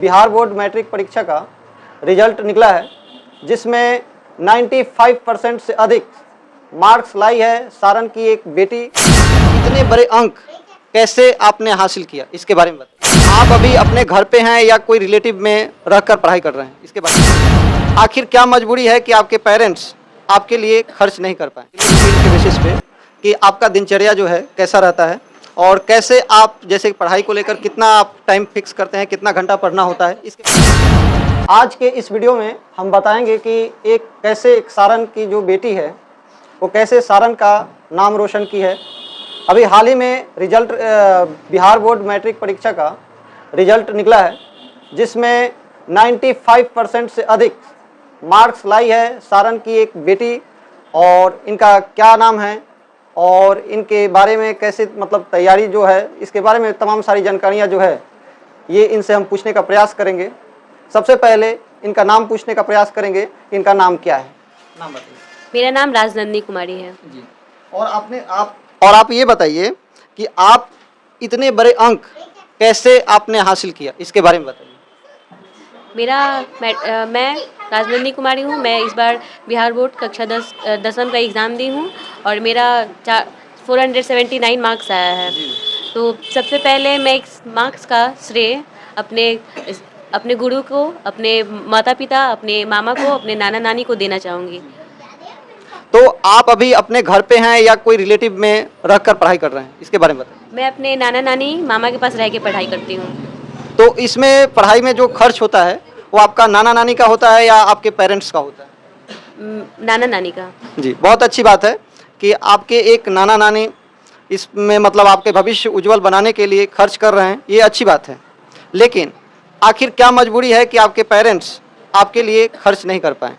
Bihar board matric परीक्षा का result निकला है, जिसमें 95% से अधिक मार्क्स लाई है सारण की एक बेटी। इतने बड़े अंक कैसे आपने हासिल किया, इसके बारे में बताइए। आप अभी अपने घर पे हैं या कोई रिलेटिव में रहकर पढ़ाई कर रहे हैं, इसके बारे में आखिर क्या मजबूरी है कि आपके पेरेंट्स आपके लिए खर्च नहीं कर पाए, के बेसिस पे कि आपका दिनचर्या जो है कैसा रहता है और कैसे आप जैसे पढ़ाई को लेकर कितना आप टाइम फिक्स करते हैं, कितना घंटा पढ़ना होता है, इसके आज के इस वीडियो में हम बताएंगे कि एक सारण की जो बेटी है वो कैसे सारण का नाम रोशन की है। अभी हाल ही में रिजल्ट बिहार बोर्ड मैट्रिक परीक्षा का रिजल्ट निकला है, जिसमें 95% से अधिक मार्क्स लाई है सारण की एक बेटी। और इनका क्या नाम है और इनके बारे में कैसे मतलब तैयारी जो है, इसके बारे में तमाम सारी जानकारियाँ जो है ये इनसे हम पूछने का प्रयास करेंगे। सबसे पहले इनका नाम पूछने का प्रयास करेंगे कि इनका नाम क्या है। नाम बताइए। मेरा नाम राजनंदिनी कुमारी है जी। और आप ये बताइए कि आप इतने बड़े अंक कैसे आपने हासिल किया, इसके बारे में बताइए। मैं राजनंदिनी कुमारी हूँ। मैं इस बार बिहार बोर्ड कक्षा 10वीं का एग्ज़ाम दी हूँ और मेरा 479 मार्क्स आया है। तो सबसे पहले मैं इस मार्क्स का श्रेय अपने गुरु को, अपने माता पिता, अपने मामा को, अपने नाना नानी को देना चाहूँगी। तो आप अभी अपने घर पे हैं या कोई रिलेटिव में रहकर पढ़ाई कर रहे हैं, इसके बारे में बताइए। मैं अपने नाना नानी मामा के पास रह के पढ़ाई करती हूँ। तो इसमें पढ़ाई में जो खर्च होता है वो आपका नाना नानी का होता है या आपके पेरेंट्स का होता है? नाना नानी का। जी, बहुत अच्छी बात है कि आपके एक नाना नानी इसमें मतलब आपके भविष्य उज्जवल बनाने के लिए खर्च कर रहे हैं, ये अच्छी बात है। लेकिन आखिर क्या मजबूरी है कि आपके पेरेंट्स आपके लिए खर्च नहीं कर पाए?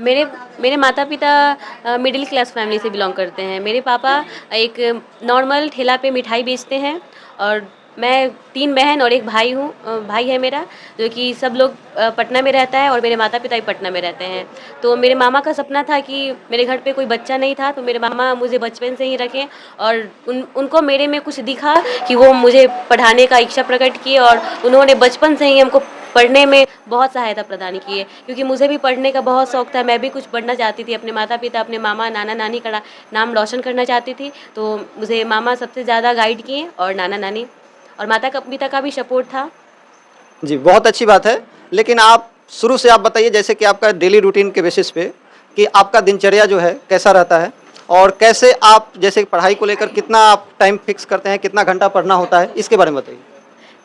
मेरे माता पिता मिडिल क्लास फैमिली से बिलोंग करते हैं। मेरे पापा एक नॉर्मल ठेला पे मिठाई बेचते हैं और मैं 3 बहन और एक भाई हूँ। भाई है मेरा जो कि सब लोग पटना में रहता है और मेरे माता पिता भी पटना में रहते हैं। तो मेरे मामा का सपना था कि मेरे घर पे कोई बच्चा नहीं था, तो मेरे मामा मुझे बचपन से ही रखें और उनको मेरे में कुछ दिखा कि वो मुझे पढ़ाने का इच्छा प्रकट किए और उन्होंने बचपन से ही हमको पढ़ने में बहुत सहायता प्रदान की है, क्योंकि मुझे भी पढ़ने का बहुत शौक था। मैं भी कुछ पढ़ना चाहती थी, अपने माता पिता, अपने मामा, नाना नानी का नाम रोशन करना चाहती थी। तो मुझे मामा सबसे ज़्यादा गाइड किए और नाना नानी और माता पिता का भी सपोर्ट था। जी, बहुत अच्छी बात है। लेकिन आप शुरू से आप बताइए, जैसे कि आपका डेली रूटीन के बेसिस पे कि आपका दिनचर्या जो है कैसा रहता है और कैसे आप जैसे पढ़ाई को लेकर कितना आप टाइम फिक्स करते हैं, कितना घंटा पढ़ना होता है, इसके बारे में बताइए।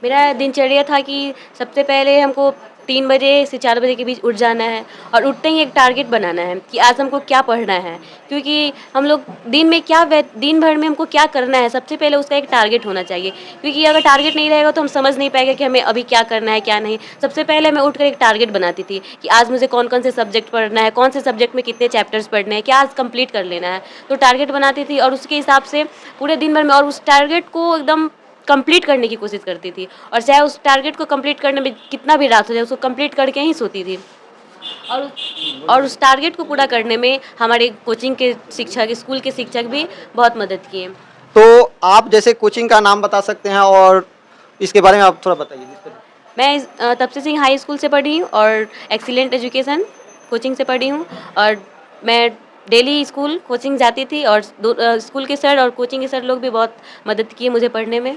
मेरा दिनचर्या था कि सबसे पहले हमको 3 बजे से 4 बजे के बीच उठ जाना है और उठते ही एक टारगेट बनाना है कि आज हमको क्या पढ़ना है, क्योंकि हम लोग दिन भर में हमको क्या करना है, सबसे पहले उसका एक टारगेट होना चाहिए। क्योंकि अगर टारगेट नहीं रहेगा तो हम समझ नहीं पाएंगे कि हमें अभी क्या करना है क्या नहीं। सबसे पहले मैं उठकर एक टारगेट बनाती थी कि आज मुझे कौन कौन से सब्जेक्ट पढ़ना है, कौन से सब्जेक्ट में कितने चैप्टर्स पढ़ने हैं, क्या आज कंप्लीट कर लेना है। तो टारगेट बनाती थी और उसके हिसाब से पूरे दिन भर में और उस टारगेट को एकदम कंप्लीट करने की कोशिश करती थी और चाहे उस टारगेट को कंप्लीट करने में कितना भी रात हो जाए, उसको कंप्लीट करके ही सोती थी। और उस टारगेट को पूरा करने में हमारे कोचिंग के शिक्षक, स्कूल के शिक्षक भी बहुत मदद किए। तो आप जैसे कोचिंग का नाम बता सकते हैं और इसके बारे में आप थोड़ा बताइए। मैं तपसी सिंह हाई स्कूल से पढ़ी हूँ और एक्सीलेंट एजुकेशन कोचिंग से पढ़ी हूँ और मैं डेली स्कूल कोचिंग जाती थी और स्कूल के सर और कोचिंग के सर लोग भी बहुत मदद किए मुझे पढ़ने में।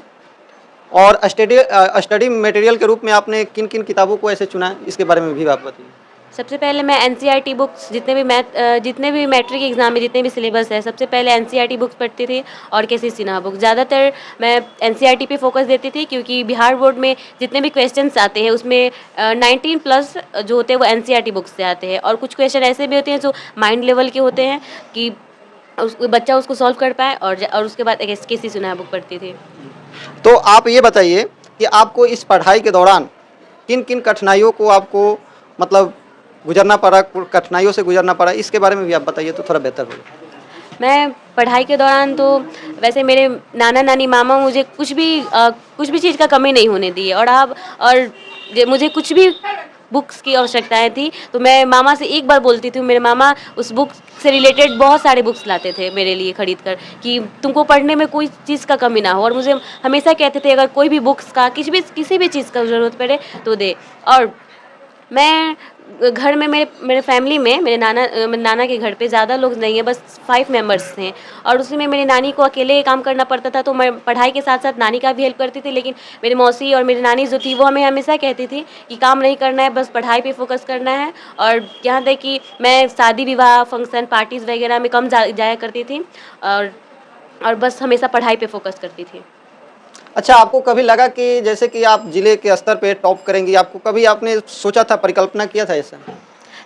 और स्टडी मटेरियल के रूप में आपने किन किन किताबों को ऐसे चुना है, इसके बारे में भी आप बताइए। सबसे पहले मैं एनसीईआरटी बुक्स, जितने भी मैट्रिक एग्जाम में जितने भी सिलेबस है, सबसे पहले एनसीईआरटी बुक्स पढ़ती थी और केसी सिन्हा बुक। ज़्यादातर मैं एनसीईआरटी पे फोकस देती थी, क्योंकि बिहार बोर्ड में जितने भी क्वेश्चंस आते हैं उसमें 19+ जो होते हैं वो एनसीईआरटी बुक्स से आते हैं और कुछ क्वेश्चन ऐसे भी होते हैं जो माइंड लेवल के होते हैं कि बच्चा उसको सॉल्व कर पाए और उसके बाद केसी सिन्हा बुक पढ़ती थी। तो आप ये बताइए कि आपको इस पढ़ाई के दौरान किन किन कठिनाइयों को आपको मतलब गुजरना पड़ा, कठिनाइयों से गुजरना पड़ा, इसके बारे में भी आप बताइए तो थोड़ा बेहतर होगा। मैं पढ़ाई के दौरान तो वैसे मेरे नाना नानी मामा मुझे कुछ भी चीज़ का कमी नहीं होने दी है और मुझे कुछ भी बुक्स की आवश्यकताएं थी, तो मैं मामा से एक बार बोलती थी, मेरे मामा उस बुक से रिलेटेड बहुत सारे बुक्स लाते थे मेरे लिए खरीद कर, कि तुमको पढ़ने में कोई चीज़ का कमी ना हो। और मुझे हमेशा कहते थे अगर कोई भी बुक्स का किसी भी चीज़ का ज़रूरत पड़े तो दे। और मैं घर में मेरे फैमिली में मेरे नाना के घर पे ज़्यादा लोग नहीं है, बस 5 मेंबर्स थे। और उसी में मेरी नानी को अकेले काम करना पड़ता था, तो मैं पढ़ाई के साथ साथ नानी का भी हेल्प करती थी। लेकिन मेरी मौसी और मेरी नानी जो थी वो हमें हमेशा कहती थी कि काम नहीं करना है, बस पढ़ाई पे फोकस करना है। और यहाँ तक कि मैं शादी विवाह फंक्शन पार्टीज़ वगैरह में कम जाया करती थी, और बस हमेशा पढ़ाई पे फोकस करती थी। अच्छा, आपको कभी लगा कि जैसे कि आप जिले के स्तर पे टॉप करेंगी, आपको कभी आपने सोचा था, परिकल्पना किया था ऐसा?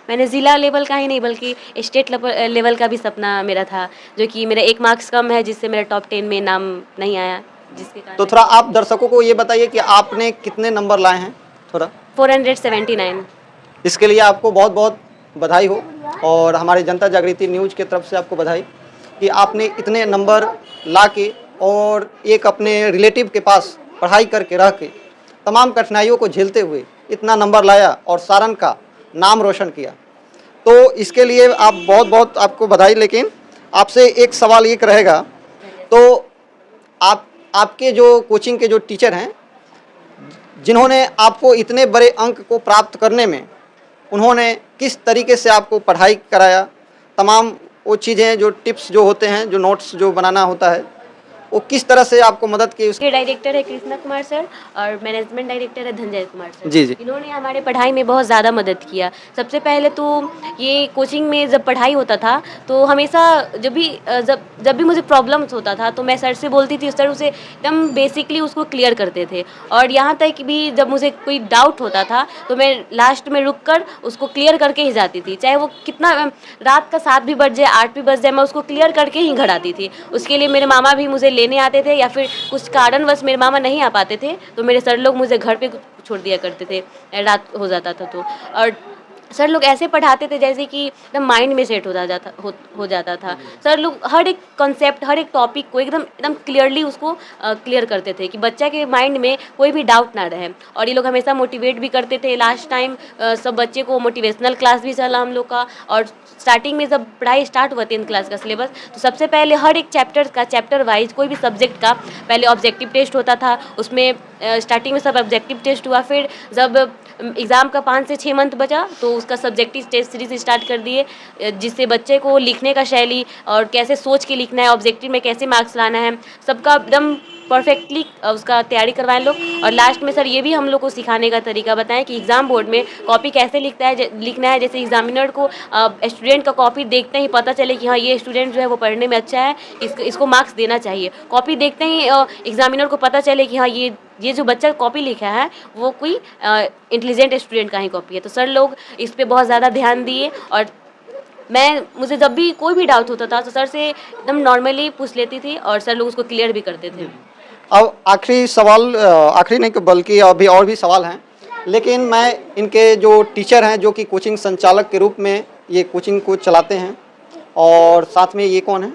मैंने ज़िला लेवल का ही नहीं बल्कि स्टेट लेवल का भी सपना मेरा था, जो कि मेरा 1 मार्क्स कम है, जिससे मेरा टॉप 10 में नाम नहीं आया, जिसके तो कारण थोड़ा आप दर्शकों को ये बताइए कि आपने कितने नंबर लाए हैं थोड़ा? 479। इसके लिए आपको बहुत बहुत बधाई हो, और हमारे जनता जागृति न्यूज़ की तरफ से आपको बधाई कि आपने इतने नंबर ला के और एक अपने रिलेटिव के पास पढ़ाई करके रह के तमाम कठिनाइयों को झेलते हुए इतना नंबर लाया और सारण का नाम रोशन किया। तो इसके लिए आप बहुत बहुत आपको बधाई। लेकिन आपसे एक सवाल एक रहेगा, तो आपके जो कोचिंग के जो टीचर हैं, जिन्होंने आपको इतने बड़े अंक को प्राप्त करने में उन्होंने किस तरीके से आपको पढ़ाई कराया, तमाम वो चीज़ें जो टिप्स जो होते हैं, जो नोट्स जो बनाना होता है, वो किस तरह से आपको मदद की के डायरेक्टर है कृष्णा कुमार सर, और मैनेजमेंट डायरेक्टर है धनंजय कुमार सर। जी जी। इन्होंने हमारे पढ़ाई में बहुत ज़्यादा मदद किया। सबसे पहले तो ये कोचिंग में जब पढ़ाई होता था तो हमेशा जब भी मुझे प्रॉब्लम्स होता था तो मैं सर से बोलती थी, सर उसे एकदम बेसिकली उसको क्लियर करते थे। और यहाँ तक कि भी जब मुझे कोई डाउट होता था तो मैं लास्ट में रुक कर उसको क्लियर करके ही जाती थी, चाहे वो कितना रात का 7 भी बज जाए 8 भी बज जाए, मैं उसको क्लियर करके ही घर आती थी। उसके लिए मेरे मामा भी मुझे लेने आते थे, या फिर कुछ कारणवश मेरे मामा नहीं आ पाते थे तो मेरे सर लोग मुझे घर पे छोड़ दिया करते थे, रात हो जाता था तो। और सर लोग ऐसे पढ़ाते थे जैसे कि एकदम माइंड में सेट हो जाता था। सर लोग हर एक कॉन्सेप्ट, हर एक टॉपिक को एकदम एकदम क्लियरली उसको क्लियर करते थे कि बच्चा के माइंड में कोई भी डाउट ना रहे। और ये लोग हमेशा मोटिवेट भी करते थे। लास्ट टाइम सब बच्चे को मोटिवेशनल क्लास भी चला हम लोग का। और स्टार्टिंग में जब पढ़ाई स्टार्ट हुआ 10th क्लास का सिलेबस, तो सबसे पहले हर एक चैप्टर वाइज कोई भी सब्जेक्ट का पहले ऑब्जेक्टिव टेस्ट होता था। उसमें स्टार्टिंग में सब ऑब्जेक्टिव टेस्ट हुआ, फिर जब एग्ज़ाम का 5 से 6 मंथ बचा तो उसका सब्जेक्टिव टेस्ट सीरीज स्टार्ट कर दिए, जिससे बच्चे को लिखने का शैली और कैसे सोच के लिखना है, ऑब्जेक्टिव में कैसे मार्क्स लाना है, सबका एकदम परफेक्टली उसका तैयारी करवाएं लोग। और लास्ट में सर ये भी हम लोग को सिखाने का तरीका बताएं कि एग्ज़ाम बोर्ड में कॉपी कैसे लिखना है, जैसे एग्जामिनर को स्टूडेंट का कॉपी देखते ही पता चले कि हाँ ये स्टूडेंट जो है वो पढ़ने में अच्छा है, इसको मार्क्स देना चाहिए। कॉपी देखते ही एग्जामिनर को पता चले कि हाँ ये जो बच्चा कॉपी लिखा है वो कोई इंटेलिजेंट स्टूडेंट का ही कॉपी है। तो सर लोग इस पे बहुत ज़्यादा ध्यान दिए। और मुझे जब भी कोई भी डाउट होता था तो सर से एकदम नॉर्मली पूछ लेती थी और सर लोग उसको क्लियर भी करते थे। अब आखिरी सवाल, आखिरी नहीं बल्कि अभी और भी सवाल हैं, लेकिन मैं इनके जो टीचर हैं, जो कि कोचिंग संचालक के रूप में ये कोचिंग को चलाते हैं, और साथ में ये कौन है?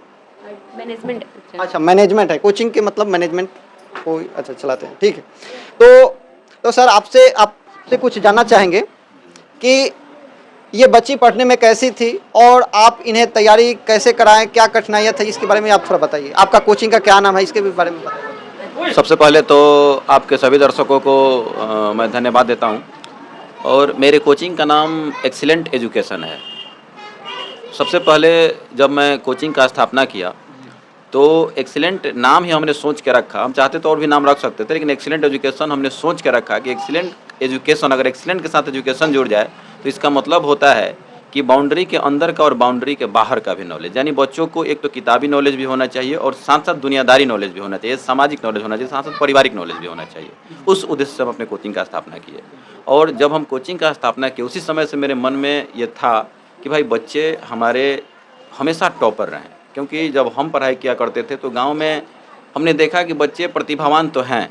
मैनेजमेंट। अच्छा, मैनेजमेंट है, कोचिंग के मतलब मैनेजमेंट को अच्छा चलाते हैं, ठीक है। तो सर आपसे कुछ जानना चाहेंगे कि ये बच्ची पढ़ने में कैसी थी और आप इन्हें तैयारी कैसे कराएं, क्या कठिनाइयाँ थी, इसके बारे में आप थोड़ा बताइए। आपका कोचिंग का क्या नाम है, इसके भी बारे में बताइए। सबसे पहले तो आपके सभी दर्शकों को मैं धन्यवाद देता हूं, और मेरे कोचिंग का नाम एक्सीलेंट एजुकेशन है। सबसे पहले जब मैं कोचिंग का स्थापना किया तो एक्सीलेंट नाम ही हमने सोच के रखा। हम चाहते तो और भी नाम रख सकते थे, लेकिन एक्सीलेंट एजुकेशन हमने सोच के रखा कि एक्सीलेंट एजुकेशन, अगर एक्सीलेंट के साथ एजुकेशन जुड़ जाए तो इसका मतलब होता है कि बाउंड्री के अंदर का और बाउंड्री के बाहर का भी नॉलेज, यानी बच्चों को एक तो किताबी नॉलेज भी होना चाहिए और साथ साथ दुनियादारी नॉलेज भी होना चाहिए, सामाजिक नॉलेज होना चाहिए, साथ साथ पारिवारिक नॉलेज भी होना चाहिए। उस उद्देश्य से हम अपने कोचिंग का स्थापना किए। और जब हम कोचिंग का स्थापना किए उसी समय से मेरे मन में ये था कि भाई बच्चे हमारे हमेशा टॉपर रहें, क्योंकि जब हम पढ़ाई किया करते थे तो गांव में हमने देखा कि बच्चे प्रतिभावान तो हैं,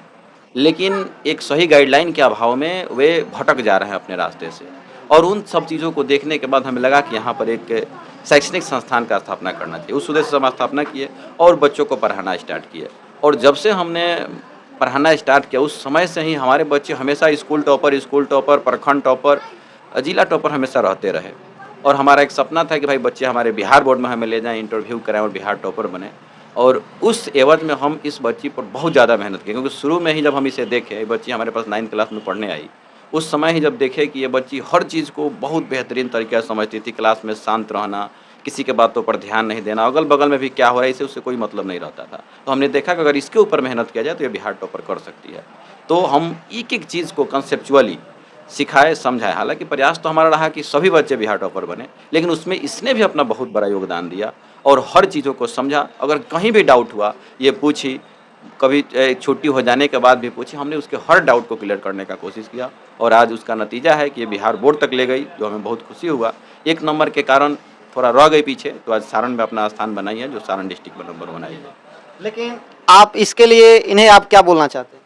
लेकिन एक सही गाइडलाइन के अभाव में वे भटक जा रहे हैं अपने रास्ते से। और उन सब चीज़ों को देखने के बाद हमें लगा कि यहाँ पर एक शैक्षणिक संस्थान का स्थापना करना चाहिए। उस उद्देश्य से हम स्थापना किए और बच्चों को पढ़ाना स्टार्ट किए। और जब से हमने पढ़ाना स्टार्ट किया उस समय से ही हमारे बच्चे हमेशा स्कूल टॉपर, प्रखंड टॉपर, जिला टॉपर हमेशा रहते रहे। और हमारा एक सपना था कि भाई बच्चे हमारे बिहार बोर्ड में हमें ले जाएँ, इंटरव्यू कराएँ और बिहार टॉपर बने। और उस एवज में हम इस बच्ची पर बहुत ज़्यादा मेहनत किए, क्योंकि शुरू में ही जब हम इसे देखे, ये बच्ची हमारे पास 9th क्लास में पढ़ने आई, उस समय ही जब देखे कि ये बच्ची हर चीज़ को बहुत बेहतरीन तरीके से समझती थी, क्लास में शांत रहना, किसी के बातों पर ध्यान नहीं देना, अगल-बगल में भी क्या हो रहा है इससे उससे कोई मतलब नहीं रहता था। तो हमने देखा कि अगर इसके ऊपर मेहनत किया जाए तो ये बिहार टॉपर कर सकती है। तो हम एक-एक चीज़ को कंसेप्चुअली सिखाए, समझाए। हालाँकि प्रयास तो हमारा रहा कि सभी बच्चे बिहार टॉपर बने, लेकिन उसमें इसने भी अपना बहुत बड़ा योगदान दिया और हर चीज़ों को समझा। अगर कहीं भी डाउट हुआ, ये पूछी, कभी छुट्टी हो जाने के बाद भी पूछी, हमने उसके हर डाउट को क्लियर करने का कोशिश किया और आज उसका नतीजा है कि ये बिहार बोर्ड तक ले गई, जो हमें बहुत खुशी हुआ। 1 नंबर के कारण थोड़ा रह गई पीछे, तो आज सारण में अपना स्थान बनाई है, जो सारण डिस्ट्रिक्ट में नंबर बनाई है। लेकिन आप इसके लिए इन्हें आप क्या बोलना चाहते हैं?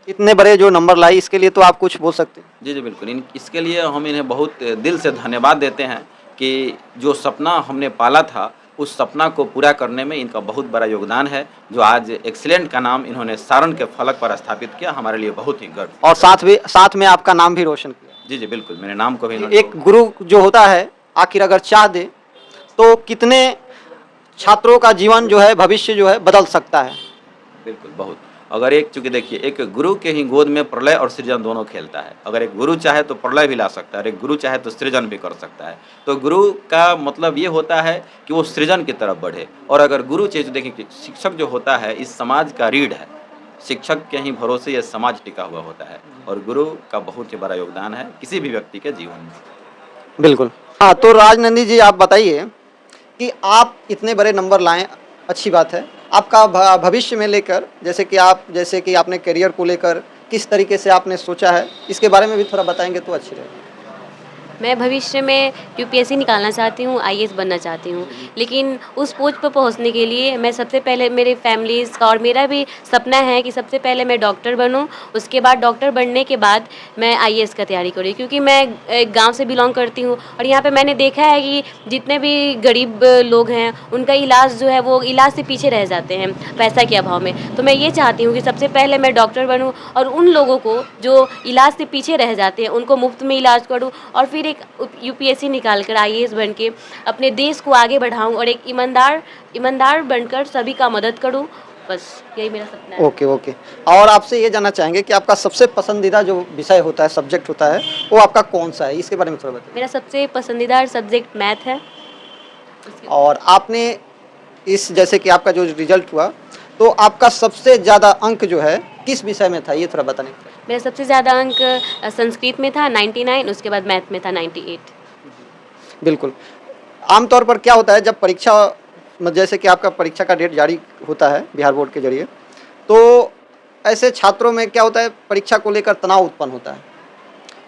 इतने बड़े जो नंबर लाई, इसके लिए तो आप कुछ बोल सकते हैं। जी, जी, बिल्कुल। इसके लिए हम इन्हें बहुत दिल से धन्यवाद देते हैं कि जो सपना हमने पाला था, उस सपना को पूरा करने में इनका बहुत बड़ा योगदान है, जो आज एक्सीलेंट का नाम इन्होंने सारण के फलक पर स्थापित किया, हमारे लिए बहुत ही गर्व। और साथ में आपका नाम भी रोशन किया। जी, जी, बिल्कुल, मेरे नाम को भी इन्होंने एक गुरु जो होता है, आखिर अगर चाह दे, तो कितने छात्रों का जीवन जो है, भविष्य जो है, बदल सकता है। बिल्कुल, बहुत। अगर चूँकि देखिए, एक गुरु के ही गोद में प्रलय और सृजन दोनों खेलता है। अगर एक गुरु चाहे तो प्रलय भी ला सकता है और एक गुरु चाहे तो सृजन भी कर सकता है। तो गुरु का मतलब ये होता है कि वो सृजन की तरफ बढ़े। और अगर गुरु चाहिए तो देखिए कि शिक्षक जो होता है इस समाज का रीढ़ है। शिक्षक के ही भरोसे ये समाज टिका हुआ होता है और गुरु का बहुत ही बड़ा योगदान है किसी भी व्यक्ति के जीवन में। बिल्कुल। हाँ, तो राजनंदी जी, आप बताइए कि आप इतने बड़े नंबर लाएँ, अच्छी बात है। आपका भविष्य में लेकर, जैसे कि आपने करियर को लेकर किस तरीके से आपने सोचा है, इसके बारे में भी थोड़ा बताएंगे तो अच्छी रहेगी। मैं भविष्य में यूपीएससी निकालना चाहती हूँ, आईएएस बनना चाहती हूँ। लेकिन उस पोस्ट पर पहुँचने के लिए मैं सबसे पहले मेरे फैमिलीज़ का और मेरा भी सपना है कि सबसे पहले मैं डॉक्टर बनूँ। उसके बाद डॉक्टर बनने के बाद मैं आईएएस का तैयारी करूँ, क्योंकि मैं एक गाँव से बिलोंग करती हूँ और यहाँ पे मैंने देखा है कि जितने भी गरीब लोग हैं उनका इलाज जो है वो इलाज से पीछे रह जाते हैं पैसा के अभाव में। तो मैं ये चाहती हूँ कि सबसे पहले मैं डॉक्टर बनूँ और उन लोगों को जो इलाज से पीछे रह जाते हैं उनको मुफ्त में इलाज करूँ और फिर एक यूपीएससी निकाल कर आईएएस बन के अपने देश को आगे बढ़ाऊं और एक ईमानदार बनकर सभी का मदद करूं। बस यही मेरा सपना है। ओके। और आपसे ये जानना चाहेंगे कि आपका सबसे पसंदीदा जो विषय होता है, सब्जेक्ट होता है, वो आपका कौन सा है? इसके बारे में थोड़ा बताइए। मेरा सबसे पसंदीदा सब्जेक्ट मैथ है। और आपने जैसे कि आपका जो रिजल्ट हुआ, तो आपका सबसे ज़्यादा अंक जो है किस विषय में था, ये थोड़ा बताने का। मेरा सबसे ज़्यादा अंक संस्कृत में था 99, उसके बाद मैथ में था 98। बिल्कुल। आमतौर पर क्या होता है, जब परीक्षा, जैसे कि आपका परीक्षा का डेट जारी होता है बिहार बोर्ड के जरिए, तो ऐसे छात्रों में क्या होता है, परीक्षा को लेकर तनाव उत्पन्न होता है।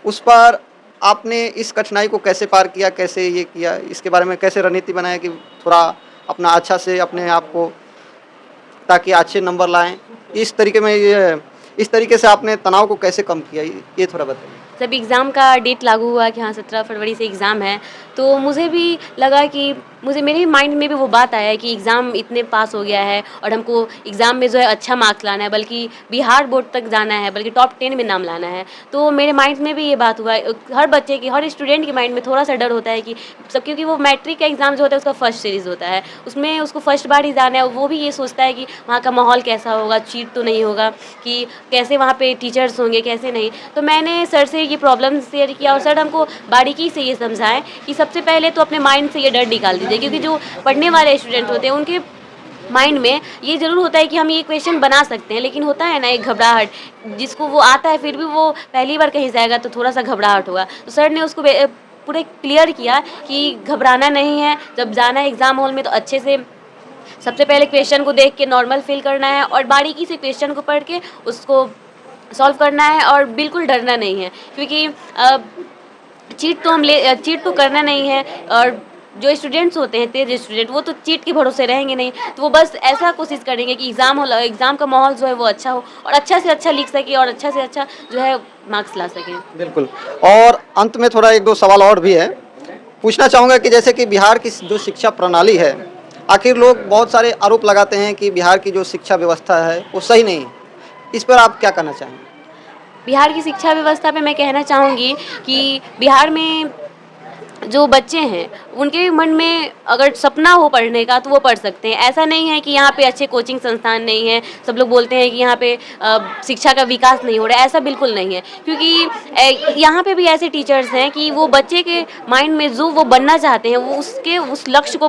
उस पर आपने इस कठिनाई को कैसे पार किया, कैसे ये किया, इसके बारे में कैसे रणनीति बनाया कि थोड़ा अपना अच्छा से अपने आप को, ताकि अच्छे नंबर लाएं, इस तरीके से आपने तनाव को कैसे कम किया, ये थोड़ा बताइए। जब एग्ज़ाम का डेट लागू हुआ कि हाँ 17 फरवरी से एग्ज़ाम है, तो मुझे भी लगा कि मेरे माइंड में भी वो बात आया कि एग्ज़ाम इतने पास हो गया है और हमको एग्ज़ाम में जो है अच्छा मार्क्स लाना है, बल्कि बिहार बोर्ड तक जाना है, बल्कि टॉप 10 में नाम लाना है। तो मेरे माइंड में भी ये बात हुआ। हर बच्चे की, हर स्टूडेंट के माइंड में थोड़ा सा डर होता है कि क्योंकि वो मैट्रिक का एग्ज़ाम जो होता है उसका फर्स्ट सीरीज़ होता है, उसमें उसको फर्स्ट बार ही जाना है। वो भी ये सोचता है कि वहाँ का माहौल कैसा होगा, चीट तो नहीं होगा, कि कैसे वहाँ पे टीचर्स होंगे, कैसे नहीं। तो मैंने सर से ये प्रॉब्लम शेयर किया और सर हमको बारीकी से ये समझाएं कि सबसे पहले तो अपने माइंड से ये डर निकाल दीजिए, क्योंकि जो पढ़ने वाले स्टूडेंट होते हैं उनके माइंड में ये ज़रूर होता है कि हम ये क्वेश्चन बना सकते हैं, लेकिन होता है ना एक घबराहट, जिसको वो आता है फिर भी वो पहली बार कहीं जाएगा तो थोड़ा सा घबराहट होगा। तो सर ने उसको पूरे क्लियर किया कि घबराना नहीं है, जब जाना है एग्ज़ाम हॉल में तो अच्छे से सबसे पहले क्वेश्चन को देख के नॉर्मल फील करना है और बारीकी से क्वेश्चन को पढ़ के उसको सॉल्व करना है और बिल्कुल डरना नहीं है, क्योंकि चीट तो करना नहीं है। और जो स्टूडेंट्स होते हैं, तेज स्टूडेंट, वो तो चीट के भरोसे रहेंगे नहीं, तो वो बस ऐसा कोशिश करेंगे कि एग्ज़ाम का माहौल जो है वो अच्छा हो और अच्छा से अच्छा लिख सके और अच्छा से अच्छा जो है मार्क्स ला सके। बिल्कुल। और अंत में थोड़ा 1-2 सवाल और भी है, पूछना चाहूँगा कि जैसे कि बिहार की जो शिक्षा प्रणाली है, आखिर लोग बहुत सारे आरोप लगाते हैं कि बिहार की जो शिक्षा व्यवस्था है वो सही नहीं है, इस पर आप क्या कहना चाहेंगे? बिहार की शिक्षा व्यवस्था पे मैं कहना चाहूँगी कि बिहार में जो बच्चे हैं उनके मन में अगर सपना हो पढ़ने का तो वो पढ़ सकते हैं। ऐसा नहीं है कि यहाँ पे अच्छे कोचिंग संस्थान नहीं है। सब लोग बोलते हैं कि यहाँ पे शिक्षा का विकास नहीं हो रहा है, ऐसा बिल्कुल नहीं है। क्योंकि यहाँ पे भी ऐसे टीचर्स हैं कि वो बच्चे के माइंड में जो वो बनना चाहते हैं वो उसके उस लक्ष्य को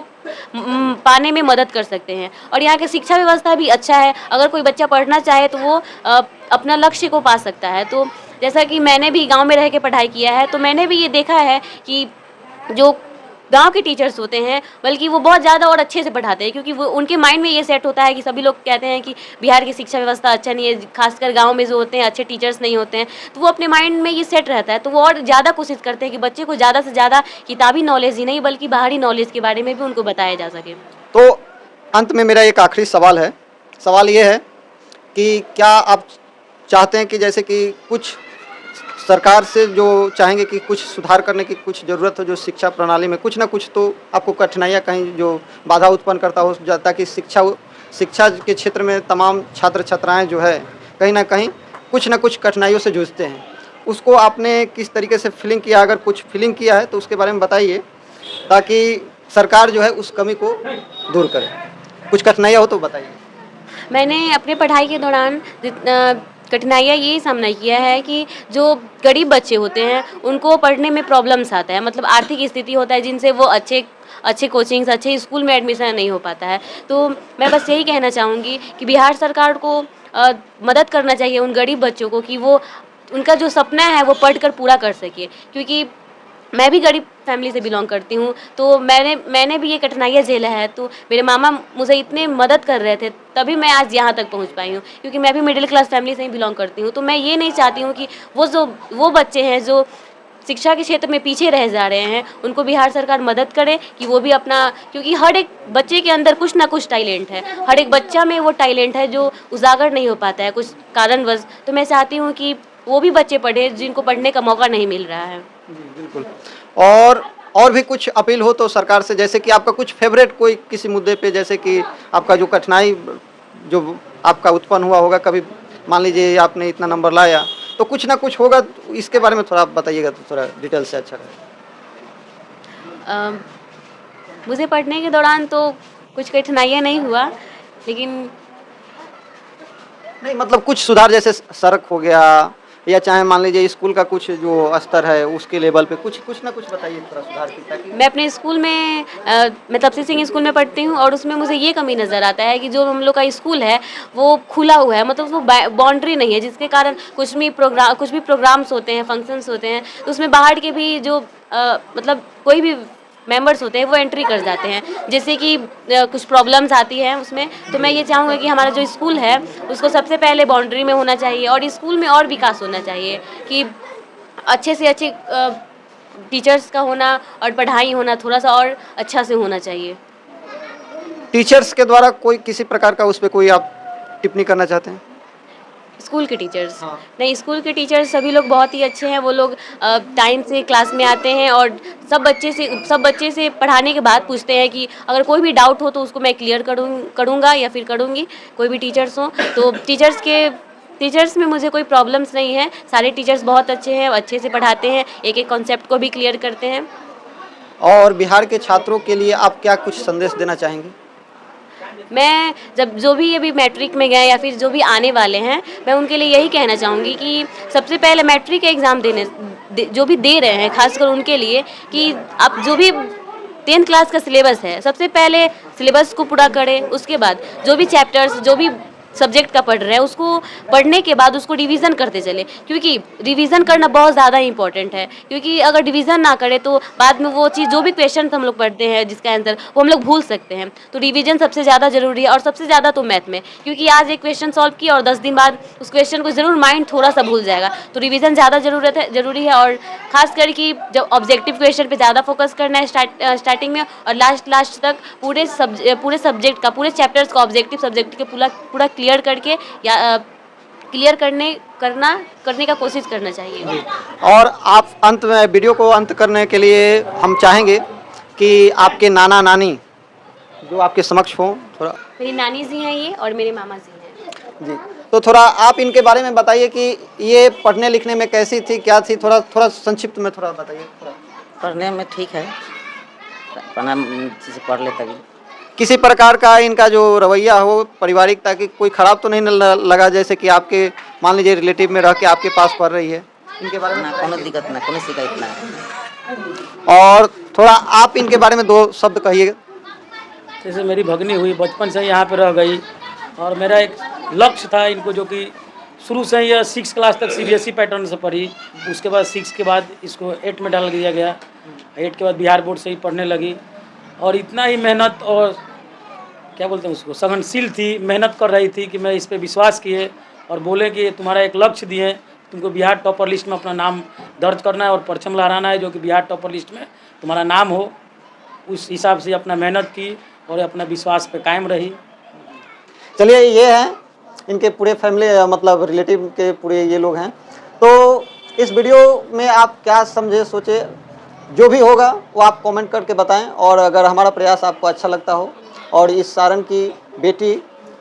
पाने में मदद कर सकते हैं। और यहाँ की शिक्षा व्यवस्था भी अच्छा है। अगर कोई बच्चा पढ़ना चाहे तो वो अपना लक्ष्य को पा सकता है। तो जैसा कि मैंने भी गाँव में रह के पढ़ाई किया है, तो मैंने भी ये देखा है कि जो गांव के टीचर्स होते हैं बल्कि वो बहुत ज़्यादा और अच्छे से पढ़ाते हैं, क्योंकि वो उनके माइंड में ये सेट होता है कि सभी लोग कहते हैं कि बिहार की शिक्षा व्यवस्था अच्छा नहीं है, खासकर गांव में जो होते हैं अच्छे टीचर्स नहीं होते हैं, तो वो अपने माइंड में ये सेट रहता है। तो वो और ज़्यादा कोशिश करते हैं कि बच्चे को ज़्यादा से ज़्यादा किताबी नॉलेज ही नहीं बल्कि बाहरी नॉलेज के बारे में भी उनको बताया जा सके। तो अंत में मेरा एक आखिरी सवाल है। सवाल ये है कि क्या आप चाहते हैं कि जैसे कि कुछ सरकार से जो चाहेंगे कि कुछ सुधार करने की कुछ ज़रूरत हो, जो शिक्षा प्रणाली में कुछ ना कुछ तो आपको कठिनाइयाँ कहीं जो बाधा उत्पन्न करता हो, ताकि शिक्षा के क्षेत्र में तमाम छात्र छात्राएं जो है कहीं ना कहीं कुछ ना कुछ कठिनाइयों से जूझते हैं, उसको आपने किस तरीके से फीलिंग किया? अगर कुछ फीलिंग किया है तो उसके बारे में बताइए, ताकि सरकार जो है उस कमी को दूर करे। कुछ कठिनाइयाँ हो तो बताइए। मैंने अपने पढ़ाई के दौरान कठिनाइयाँ ये सामना किया है कि जो गरीब बच्चे होते हैं उनको पढ़ने में प्रॉब्लम्स आता है, मतलब आर्थिक स्थिति होता है जिनसे वो अच्छे कोचिंग्स अच्छे स्कूल में एडमिशन नहीं हो पाता है। तो मैं बस यही कहना चाहूँगी कि बिहार सरकार को मदद करना चाहिए उन गरीब बच्चों को कि वो उनका जो सपना है वो पढ़कर पूरा कर सके। क्योंकि मैं भी गरीब फैमिली से बिलोंग करती हूँ, तो मैंने भी ये कठिनाइयाँ झेला है। तो मेरे मामा मुझे इतने मदद कर रहे थे तभी मैं आज यहाँ तक पहुँच पाई हूँ, क्योंकि मैं भी मिडिल क्लास फैमिली से ही बिलोंग करती हूँ। तो मैं ये नहीं चाहती हूँ कि वो बच्चे हैं जो शिक्षा के क्षेत्र में पीछे रह जा रहे हैं उनको बिहार सरकार मदद करे कि वो भी अपना, क्योंकि हर एक बच्चे के अंदर कुछ ना कुछ टैलेंट है, हर एक बच्चा में वो टैलेंट है जो उजागर नहीं हो पाता है कुछ कारणवश। तो मैं चाहती हूँ कि वो भी बच्चे पढ़े जिनको पढ़ने का मौका नहीं मिल रहा है। जी बिल्कुल। और भी कुछ अपील हो तो सरकार से, जैसे कि आपका कुछ फेवरेट कोई किसी मुद्दे पे, जैसे कि आपका जो कठिनाई जो आपका उत्पन्न हुआ होगा कभी, मान लीजिए आपने इतना नंबर लाया तो कुछ ना कुछ होगा, तो इसके बारे में थोड़ा आप बताइएगा तो थोड़ा डिटेल से अच्छा रहेगा। मुझे पढ़ने के दौरान तो कुछ कठिनाइयाँ नहीं हुआ, लेकिन नहीं मतलब कुछ सुधार, जैसे सड़क हो गया या चाहे मान लीजिए स्कूल का कुछ जो स्तर है उसके लेवल पे कुछ ना कुछ बताइए थोड़ा सुधार की, ताकि मैं अपने स्कूल में मैं तपसी सिंह स्कूल में पढ़ती हूँ और उसमें मुझे ये कमी नज़र आता है कि जो हम लोग का स्कूल है वो खुला हुआ है, मतलब वो बाउंड्री नहीं है, जिसके कारण कुछ भी प्रोग्राम्स होते हैं, फंक्शंस होते हैं, तो उसमें बाहर के भी जो मतलब कोई भी मेंबर्स होते हैं वो एंट्री कर जाते हैं, जैसे कि कुछ प्रॉब्लम्स आती हैं उसमें। तो मैं ये चाहूँगी कि हमारा जो स्कूल है उसको सबसे पहले बाउंड्री में होना चाहिए और स्कूल में और विकास होना चाहिए कि अच्छे से अच्छे टीचर्स का होना और पढ़ाई होना थोड़ा सा और अच्छा से होना चाहिए। टीचर्स के द्वारा कोई किसी प्रकार का उस पर कोई आप टिप्पणी करना चाहते हैं? स्कूल के टीचर्स हाँ। नहीं, स्कूल के टीचर्स सभी लोग बहुत ही अच्छे हैं। वो लोग टाइम से क्लास में आते हैं और सब बच्चे से पढ़ाने के बाद पूछते हैं कि अगर कोई भी डाउट हो तो उसको मैं क्लियर करूँगा या फिर करूँगी, कोई भी टीचर्स हो। तो टीचर्स में मुझे कोई प्रॉब्लम्स नहीं है, सारे टीचर्स बहुत अच्छे हैं, अच्छे से पढ़ाते हैं, एक एक कॉन्सेप्ट को भी क्लियर करते हैं। और बिहार के छात्रों के लिए आप क्या कुछ संदेश देना चाहेंगे? मैं जब जो भी अभी मैट्रिक में गए या फिर जो भी आने वाले हैं, मैं उनके लिए यही कहना चाहूँगी कि सबसे पहले मैट्रिक का एग्ज़ाम जो भी दे रहे हैं, खासकर उनके लिए कि आप जो भी 10th क्लास का सिलेबस है सबसे पहले सिलेबस को पूरा करें। उसके बाद जो भी चैप्टर्स जो भी सब्जेक्ट का पढ़ रहे हैं उसको पढ़ने के बाद उसको रिवीजन करते चले, क्योंकि रिवीजन करना बहुत ज़्यादा इंपॉर्टेंट है। क्योंकि अगर रिवीजन ना करें तो बाद में वो चीज़ जो भी क्वेश्चन हम लोग पढ़ते हैं जिसका आंसर वो हम लोग भूल सकते हैं। तो रिवीजन सबसे ज़्यादा ज़रूरी है और सबसे ज़्यादा तो मैथ में, क्योंकि आज एक क्वेश्चन सॉल्व किया और 10 दिन बाद उस क्वेश्चन को ज़रूर माइंड थोड़ा सा भूल जाएगा। तो रिवीजन ज़्यादा ज़रूरी है और ख़ास करके जब ऑब्जेक्टिव क्वेश्चन पर ज़्यादा फोकस करना है स्टार्टिंग में और लास्ट तक पूरे सब्जेक्ट का पूरे चैप्टर्स का ऑब्जेक्टिव सब्जेक्ट के पूरा क्लियर करके या क्लियर करने का कोशिश करना चाहिए। और आप अंत में वीडियो को अंत करने के लिए हम चाहेंगे कि आपके नाना नानी जो आपके समक्ष हों थोड़ा। मेरी नानी जी हैं ये और मेरे मामा जी हैं। जी तो थोड़ा आप इनके बारे में बताइए कि ये पढ़ने लिखने में कैसी थी, क्या थी, थोड़ा थोड़ा संक्षिप्त में थोड़ा बताइए थोड़ा। पढ़ने में ठीक है, अपना चीज़ पढ़ लेता भी। किसी प्रकार का इनका जो रवैया हो पारिवारिकता की कोई खराब तो नहीं लगा, जैसे कि आपके मान लीजिए रिलेटिव में रह के आपके पास पढ़ रही है, इनके बारे में ना कोनो दिक्कत ना, कोनो शिकायत ना। और थोड़ा आप इनके बारे में 2 शब्द कहिए। जैसे मेरी भगनी हुई, बचपन से यहाँ पे रह गई और मेरा एक लक्ष्य था इनको, जो कि शुरू से ही 6 क्लास तक CBSE पैटर्न से पढ़ी। उसके बाद 6 के बाद इसको 8 में डाल दिया गया। 8 के बाद बिहार बोर्ड से ही पढ़ने लगी और इतना ही मेहनत और क्या बोलते हैं उसको, सहनशील थी, मेहनत कर रही थी कि मैं इस पर विश्वास किए और बोले कि तुम्हारा एक लक्ष्य दिए, तुमको बिहार टॉपर लिस्ट में अपना नाम दर्ज करना है और परचम लहराना है, जो कि बिहार टॉपर लिस्ट में तुम्हारा नाम हो। उस हिसाब से अपना मेहनत की और अपना विश्वास पे कायम रही। चलिए, ये हैं इनके पूरे फैमिली मतलब रिलेटिव के पूरे ये लोग हैं। तो इस वीडियो में आप क्या समझे, सोचे, जो भी होगा वो आप कमेंट करके बताएं। और अगर हमारा प्रयास आपको अच्छा लगता हो और इस सारण की बेटी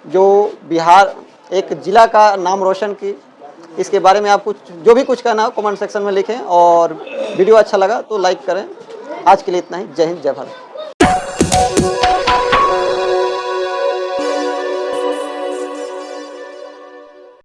जो बिहार एक ज़िला का नाम रोशन की, इसके बारे में आप कुछ जो भी कुछ कहना हो कमेंट सेक्शन में लिखें। और वीडियो अच्छा लगा तो लाइक करें। आज के लिए इतना ही। जय हिंद, जय भारत।